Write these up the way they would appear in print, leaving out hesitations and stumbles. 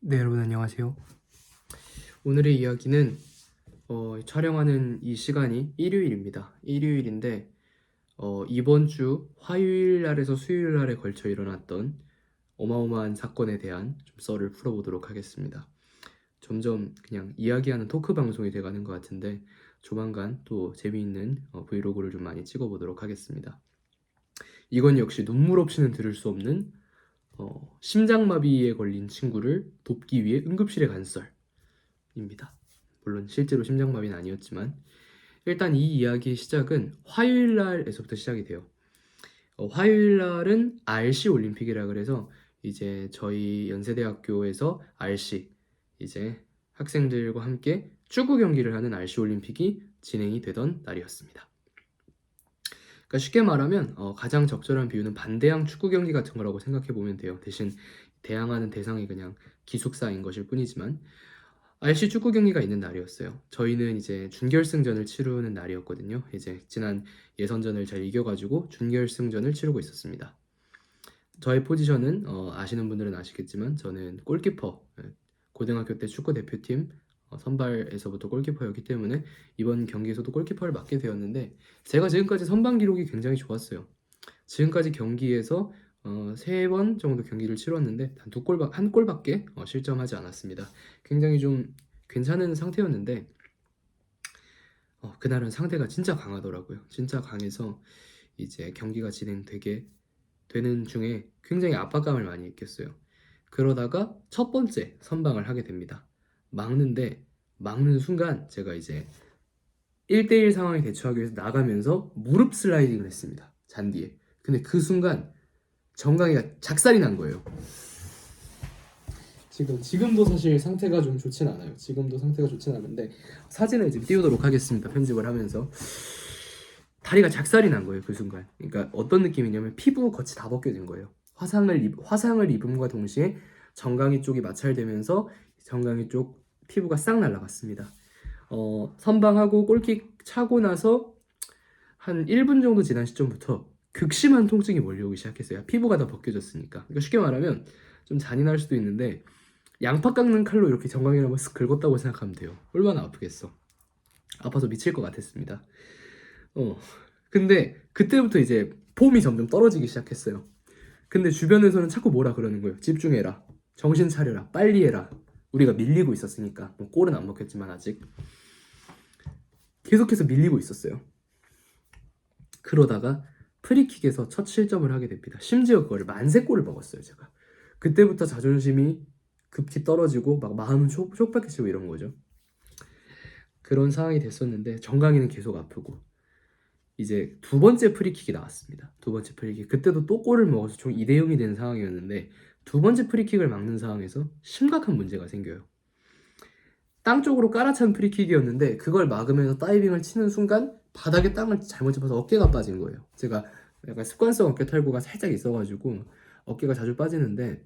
네, 여러분 안녕하세요. 오늘의 이야기는 촬영하는 이 시간이 일요일입니다. 일요일인데 이번 주 화요일 날에서 수요일 날에 걸쳐 일어났던 어마어마한 사건에 대한 좀 썰을 풀어보도록 하겠습니다. 점점 그냥 이야기하는 토크 방송이 돼가는 것 같은데 조만간 또 재미있는 브이로그를 좀 많이 찍어보도록 하겠습니다. 이건 역시 눈물 없이는 들을 수 없는 심장마비에 걸린 친구를 돕기 위해 응급실에 간 썰입니다. 물론 실제로 심장마비는 아니었지만 일단 이 이야기의 시작은 화요일 날에서부터 시작이 돼요. 화요일 날은 RC 올림픽이라 그래서 이제 저희 연세대학교에서 RC 이제 학생들과 함께 축구 경기를 하는 RC 올림픽이 진행이 되던 날이었습니다. 그러니까 쉽게 말하면 가장 적절한 비유는 반대항 축구 경기 같은 거라고 생각해 보면 돼요. 대신 대항하는 대상이 그냥 기숙사인 것일 뿐이지만 RC 축구 경기가 있는 날이었어요. 저희는 이제 준결승전을 치르는 날이었거든요. 이제 지난 예선전을 잘 이겨가지고 준결승전을 치르고 있었습니다. 저의 포지션은 아시는 분들은 아시겠지만 저는 골키퍼, 고등학교 때 축구 대표팀 선발에서부터 골키퍼였기 때문에 이번 경기에서도 골키퍼를 맡게 되었는데 제가 지금까지 선방 기록이 굉장히 좋았어요. 지금까지 경기에서 3번 정도 경기를 치렀는데 한 골밖에 실점하지 않았습니다. 굉장히 좀 괜찮은 상태였는데 그날은 상대가 진짜 강하더라고요. 진짜 강해서 이제 경기가 진행되게 되는 중에 굉장히 압박감을 많이 느꼈어요. 그러다가 첫 번째 선방을 하게 됩니다. 막는 순간 제가 이제 1대1 상황에 대처하기 위해서 나가면서 무릎 슬라이딩을 했습니다. 잔디에. 근데 그 순간 정강이가 작살이 난 거예요. 지금도 사실 상태가 좀 좋진 않아요. 지금도 상태가 좋진 않은데 사진을 이제 띄우도록 하겠습니다. 편집을 하면서 다리가 작살이 난 거예요. 그 순간. 그러니까 어떤 느낌이냐면 피부 겉이 다 벗겨진 거예요. 화상을 입음과 동시에 정강이 쪽이 마찰되면서 정강이 쪽 피부가 싹 날아갔습니다. 선방하고 골킥 차고 나서 한 1분 정도 지난 시점부터 극심한 통증이 몰려오기 시작했어요. 피부가 다 벗겨졌으니까. 그러니까 쉽게 말하면 좀 잔인할 수도 있는데 양파 깎는 칼로 이렇게 정강이를 한번 쓱 긁었다고 생각하면 돼요. 얼마나 아프겠어. 아파서 미칠 것 같았습니다. 어. 근데 그때부터 이제 폼이 점점 떨어지기 시작했어요. 근데 주변에서는 자꾸 뭐라 그러는 거예요. 집중해라. 정신 차려라. 빨리 해라. 우리가 밀리고 있었으니까. 뭐 골은 안 먹혔지만 아직. 계속해서 밀리고 있었어요. 그러다가 프리킥에서 첫 실점을 하게 됩니다. 심지어 그걸 만세골을 먹었어요, 제가. 그때부터 자존심이 급히 떨어지고 막 마음은 촉박해지고 이런 거죠. 그런 상황이 됐었는데 정강이는 계속 아프고 이제 두 번째 프리킥이 나왔습니다. 두 번째 프리킥. 그때도 또 골을 먹어서 총 2대0이 되는 상황이었는데 두 번째 프리킥을 막는 상황에서 심각한 문제가 생겨요. 땅 쪽으로 깔아찬 프리킥이었는데 그걸 막으면서 다이빙을 치는 순간 바닥에 땅을 잘못 짚어서 어깨가 빠진 거예요. 제가 약간 습관성 어깨 탈구가 살짝 있어가지고 어깨가 자주 빠지는데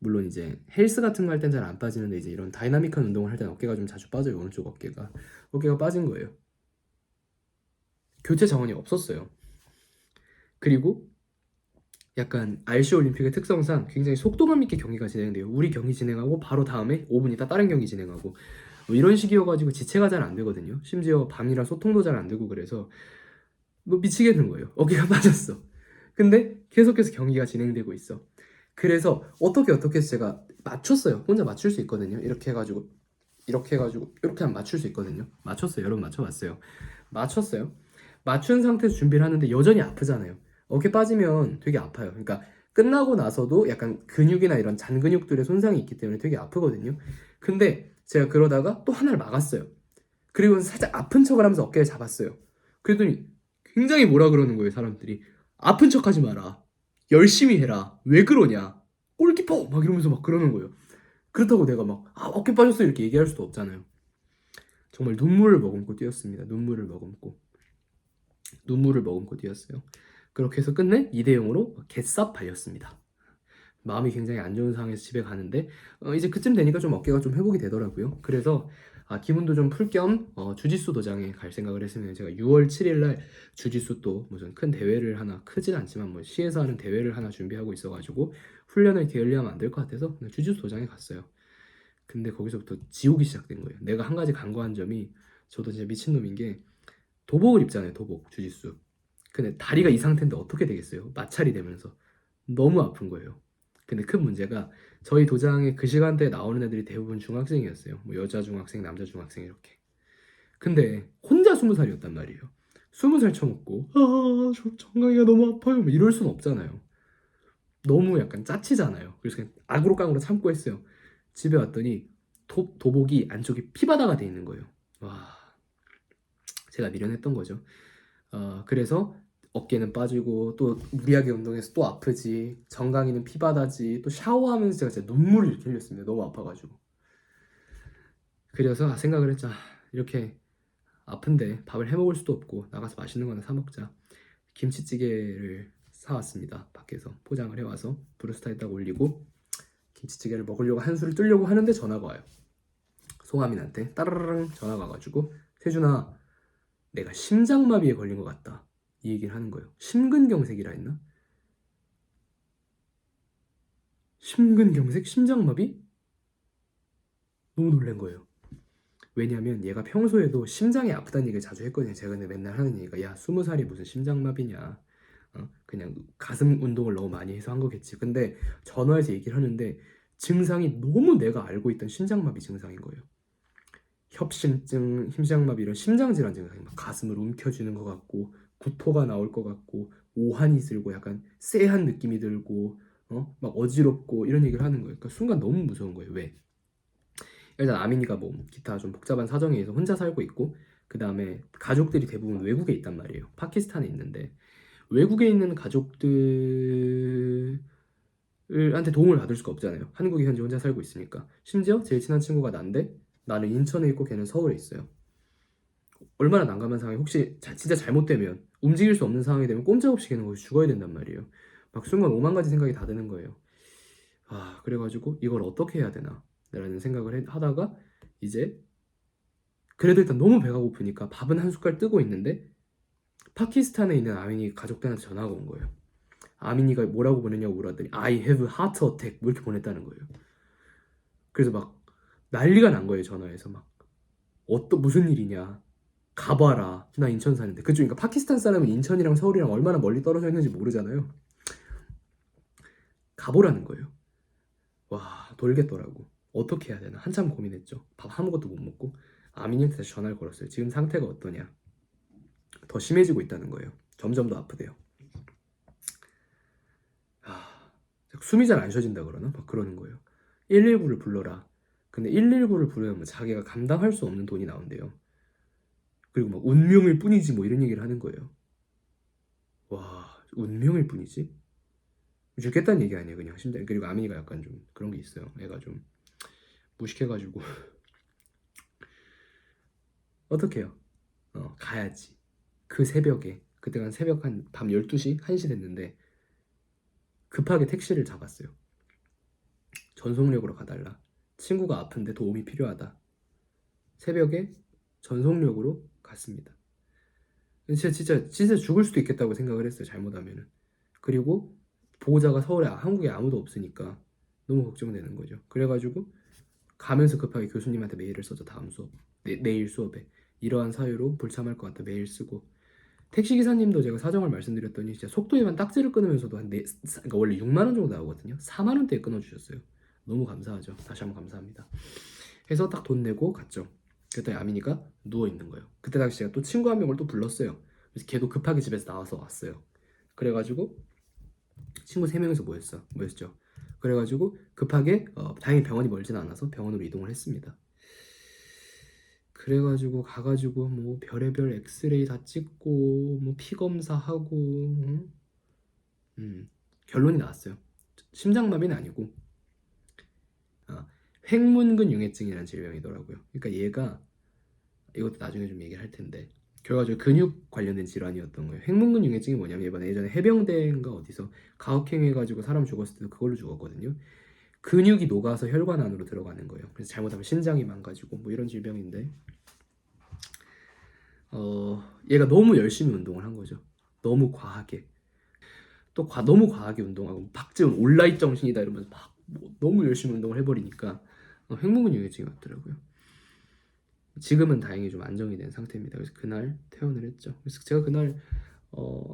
물론 이제 헬스 같은 거 할 땐 잘 안 빠지는데 이제 이런 다이나믹한 운동을 할 땐 어깨가 좀 자주 빠져요. 오른쪽 어깨가 빠진 거예요. 교체 자원이 없었어요. 그리고 약간 RC 올림픽의 특성상 굉장히 속도감 있게 경기가 진행돼요. 우리 경기 진행하고 바로 다음에 5분 있다 다른 경기 진행하고 뭐 이런 식이어가지고 지체가 잘 안 되거든요. 심지어 밤이라 소통도 잘 안 되고 그래서 뭐 미치겠는 거예요. 어깨가 빠졌어. 근데 계속해서 경기가 진행되고 있어. 그래서 어떻게 해서 제가 맞췄어요. 혼자 맞출 수 있거든요. 이렇게 해가지고 이렇게 하면 맞출 수 있거든요. 맞췄어요. 여러분 맞춰봤어요. 맞췄어요. 맞춘 상태에서 준비를 하는데 여전히 아프잖아요. 어깨 빠지면 되게 아파요. 그러니까 끝나고 나서도 약간 근육이나 이런 잔근육들의 손상이 있기 때문에 되게 아프거든요. 근데 제가 그러다가 또 하나를 막았어요. 그리고 살짝 아픈 척을 하면서 어깨를 잡았어요. 그랬더니 굉장히 뭐라 그러는 거예요, 사람들이. 아픈 척 하지 마라. 열심히 해라. 왜 그러냐. 골키퍼! 막 이러면서 막 그러는 거예요. 그렇다고 내가 막, 어깨 빠졌어. 이렇게 얘기할 수도 없잖아요. 정말 눈물을 머금고 뛰었습니다. 눈물을 머금고 뛰었어요. 그렇게 해서 끝내 2대0으로 개쌉 발렸습니다. 마음이 굉장히 안 좋은 상황에서 집에 가는데 이제 그쯤 되니까 좀 어깨가 좀 회복이 되더라고요. 그래서 기분도 좀 풀 겸 주짓수 도장에 갈 생각을 했으면 제가 6월 7일 날 주짓수 또 무슨 큰 대회를 하나 크진 않지만 뭐 시에서 하는 대회를 하나 준비하고 있어가지고 훈련을 게을리하면 안 될 것 같아서 주짓수 도장에 갔어요. 근데 거기서부터 지옥이 시작된 거예요. 내가 한 가지 간과한 점이, 저도 진짜 미친놈인 게, 도복을 입잖아요. 도복 주짓수. 근데 다리가 이 상태인데 어떻게 되겠어요? 마찰이 되면서 너무 아픈 거예요. 근데 큰 문제가, 저희 도장에 그 시간대에 나오는 애들이 대부분 중학생이었어요. 뭐 여자 중학생, 남자 중학생 이렇게. 근데 혼자 20살이었단 말이에요. 20살 쳐먹고 저 정강이가 너무 아파요 뭐 이럴 순 없잖아요. 너무 약간 짜치잖아요. 그래서 그냥 악으로 깡으로 참고 했어요. 집에 왔더니 도복이 안쪽에 피바다가 돼 있는 거예요. 와, 제가 미련했던 거죠. 그래서 어깨는 빠지고, 또 무리하게 운동해서 또 아프지, 정강이는 피바다지, 또 샤워하면서 제가 진짜 눈물을 이렇게 흘렸습니다. 너무 아파가지고. 그래서 생각을 했죠. 이렇게 아픈데 밥을 해 먹을 수도 없고 나가서 맛있는 거나 사 먹자. 김치찌개를 사왔습니다. 밖에서 포장을 해와서 브루스타에 딱 올리고 김치찌개를 먹으려고 한술을 뜨려고 하는데 전화가 와요. 송하민한테 따르릉 전화가 와가지고, 세준아, 내가 심장마비에 걸린 것 같다, 이 얘기를 하는 거예요. 심근경색이라 했나? 심근경색? 심장마비? 너무 놀란 거예요. 왜냐면 얘가 평소에도 심장이 아프다는 얘기를 자주 했거든요. 제가 근데 맨날 하는 얘기가, 야 20살이 무슨 심장마비냐, 그냥 가슴 운동을 너무 많이 해서 한 거겠지. 근데 전화해서 얘기를 하는데 증상이 너무 내가 알고 있던 심장마비 증상인 거예요. 협심증, 심장마비, 이런 심장질환 증상이 막 가슴을 움켜쥐는 것 같고, 구토가 나올 것 같고, 오한이 들고 약간 쎄한 느낌이 들고, 막 어지럽고 이런 얘기를 하는 거예요. 그러니까 순간 너무 무서운 거예요. 왜? 일단 아민이가 뭐 기타 좀 복잡한 사정에 의해서 혼자 살고 있고, 그 다음에 가족들이 대부분 외국에 있단 말이에요. 파키스탄에 있는데, 외국에 있는 가족들한테 도움을 받을 수가 없잖아요. 한국에 현재 혼자 살고 있으니까. 심지어 제일 친한 친구가 난데, 나는 인천에 있고 걔는 서울에 있어요. 얼마나 난감한 상황이, 혹시 진짜 잘못되면, 움직일 수 없는 상황이 되면 꼼짝없이 걔는 거기서 죽어야 된단 말이에요. 막 순간 오만 가지 생각이 다 드는 거예요. 그래가지고 이걸 어떻게 해야 되나 라는 생각을 하다가, 이제 그래도 일단 너무 배가 고프니까 밥은 한 숟갈 뜨고 있는데, 파키스탄에 있는 아민이 가족들한테 전화가 온 거예요. 아민이가 뭐라고 보냈냐고 물었더니 I have heart attack 뭐 이렇게 보냈다는 거예요. 그래서 막 난리가 난 거예요. 전화해서 막, 무슨 일이냐, 가봐라, 나 인천 사는데. 그러니까 파키스탄 사람은 인천이랑 서울이랑 얼마나 멀리 떨어져 있는지 모르잖아요. 가보라는 거예요. 와, 돌겠더라고. 어떻게 해야 되나 한참 고민했죠. 밥 아무것도 못 먹고 아민이한테 다시 전화를 걸었어요. 지금 상태가 어떠냐, 더 심해지고 있다는 거예요. 점점 더 아프대요. 숨이 잘 안 쉬어진다 그러나? 막 그러는 거예요. 119를 불러라. 근데 119를 부르면 자기가 감당할 수 없는 돈이 나온대요. 그리고 막 운명일 뿐이지 뭐 이런 얘기를 하는 거예요. 와, 운명일 뿐이지? 죽겠다는 얘기 아니에요, 그냥 심장. 그리고 아민이가 약간 좀 그런 게 있어요. 애가 좀 무식해가지고 어떡해요? 가야지. 그 새벽에, 그때가 한 새벽 한 밤 12시, 1시 됐는데 급하게 택시를 잡았어요. 전속력으로 가달라. 친구가 아픈데 도움이 필요하다. 새벽에 전속력으로 갔습니다. 진짜 죽을 수도 있겠다고 생각을 했어요. 잘못하면은. 그리고 보호자가 서울에, 한국에 아무도 없으니까 너무 걱정되는 거죠. 그래가지고 가면서 급하게 교수님한테 메일을 써서 다음 수업, 내일 수업에 이러한 사유로 불참할 것 같다 메일 쓰고, 택시기사님도 제가 사정을 말씀드렸더니 진짜 속도에만 딱지를 끊으면서도 그러니까 원래 6만 원 정도 나오거든요. 4만 원대에 끊어주셨어요. 너무 감사하죠. 다시 한번 감사합니다. 해서 딱 돈 내고 갔죠. 그랬더니 아민이가 누워있는 거예요. 그때 당시 제가 또 친구 한 명을 또 불렀어요. 그래서 걔도 급하게 집에서 나와서 왔어요. 그래가지고 친구 3명이서 모였죠. 그래가지고 급하게, 다행히 병원이 멀진 않아서 병원으로 이동을 했습니다. 그래가지고 가가지고 뭐 별의별 엑스레이 다 찍고 뭐 피 검사하고, 결론이 나왔어요. 심장마비는 아니고, 횡문근 융해증이라는 질병이더라고요. 그러니까 얘가, 이것도 나중에 좀 얘기를 할 텐데, 결과적으로 근육 관련된 질환이었던 거예요. 횡문근 융해증이 뭐냐면, 이번에 예전에 해병대인가 어디서 가혹행위해가지고 사람 죽었을 때도 그걸로 죽었거든요. 근육이 녹아서 혈관 안으로 들어가는 거예요. 그래서 잘못하면 신장이 망가지고 뭐 이런 질병인데, 얘가 너무 열심히 운동을 한 거죠. 너무 과하게. 또 너무 과하게 운동하고, 박지훈 온라인 정신이다 이러면서 막 너무 열심히 운동을 해버리니까 횡문근육이 왔더라고요. 지금은 다행히 좀 안정이 된 상태입니다. 그래서 그날 퇴원을 했죠. 그래서 제가 그날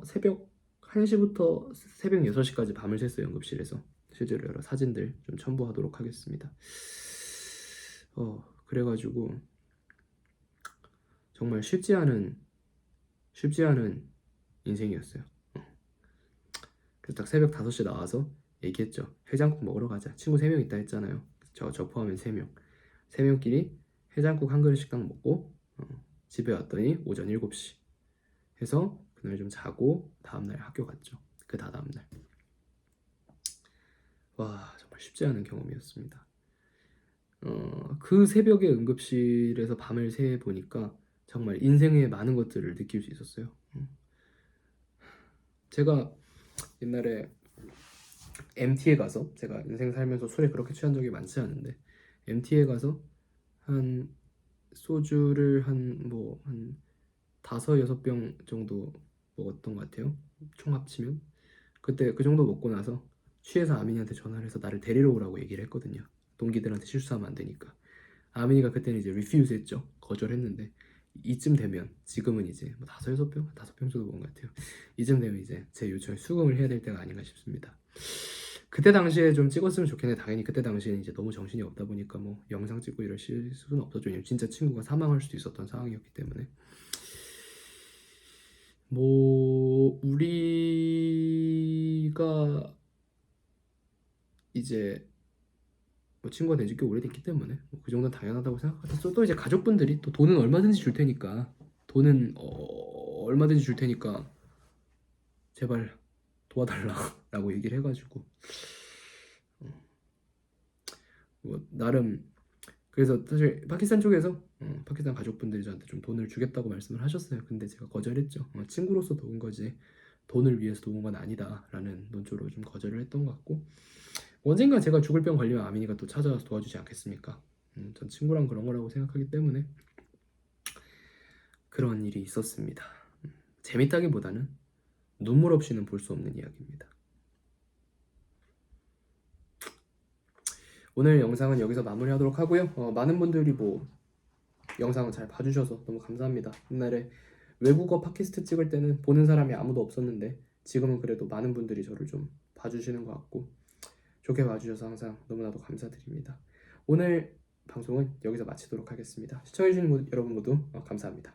새벽 1시부터 새벽 6시까지 밤을 샜어요. 응급실에서. 실제로 여러 사진들 좀 첨부하도록 하겠습니다. 그래가지고 정말 쉽지 않은 인생이었어요. 그래서 딱 새벽 5시에 나와서 얘기했죠. 해장국 먹으러 가자. 친구 3명 있다 했잖아요. 저 포함한 3명. 3명끼리 해장국 한 그릇 식당 먹고 집에 왔더니 오전 7시 해서 그날 좀 자고 다음날 학교 갔죠. 그 다음날. 와, 정말 쉽지 않은 경험이었습니다. 그 새벽에 응급실에서 밤을 새 보니까 정말 인생의 많은 것들을 느낄 수 있었어요. 제가 옛날에 MT에 가서, 제가 인생 살면서 술에 그렇게 취한 적이 많지 않은데 MT에 가서 한 소주를 한 5-6병 정도 먹었던 것 같아요. 총 합치면. 그때 그 정도 먹고 나서 취해서 아민이한테 전화를 해서 나를 데리러 오라고 얘기를 했거든요. 동기들한테 실수하면 안 되니까. 아민이가 그때는 이제 리퓨즈 했죠. 거절했는데 이쯤 되면, 지금은 이제 뭐 5-6병? 5병 정도 먹은 것 같아요. 이쯤 되면 이제 제 요청에 수긍을 해야 될 때가 아닌가 싶습니다. 그때 당시에 좀 찍었으면 좋겠는데 당연히 그때 당시에는 이제 너무 정신이 없다 보니까 뭐 영상 찍고 이럴 수는 없었죠. 왜냐면 진짜 친구가 사망할 수도 있었던 상황이었기 때문에. 뭐 우리가 이제 뭐 친구가 된 지 꽤 오래됐기 때문에 뭐그 정도는 당연하다고 생각하죠. 또 이제 가족분들이 또 돈은 얼마든지 줄 테니까, 돈은 얼마든지 줄 테니까 제발 도와달라라고 얘기를 해가지고 뭐 나름, 그래서 사실 파키스탄 쪽에서 파키스탄 가족분들이 저한테 좀 돈을 주겠다고 말씀을 하셨어요. 근데 제가 거절했죠. 친구로서 도운 거지 돈을 위해서 도운 건 아니다라는 논조로 좀 거절을 했던 것 같고, 언젠가 제가 죽을 병 걸리면 아민이가 또 찾아와서 도와주지 않겠습니까? 전 친구랑 그런 거라고 생각하기 때문에 그런 일이 있었습니다. 재밌다기보다는 눈물 없이는 볼 수 없는 이야기입니다. 오늘 영상은 여기서 마무리하도록 하고요. 많은 분들이 뭐 영상을 잘 봐주셔서 너무 감사합니다. 옛날에 외국어 팟캐스트 찍을 때는 보는 사람이 아무도 없었는데 지금은 그래도 많은 분들이 저를 좀 봐주시는 것 같고 좋게 봐주셔서 항상 너무나도 감사드립니다. 오늘 방송은 여기서 마치도록 하겠습니다. 시청해주신 여러분 모두 감사합니다.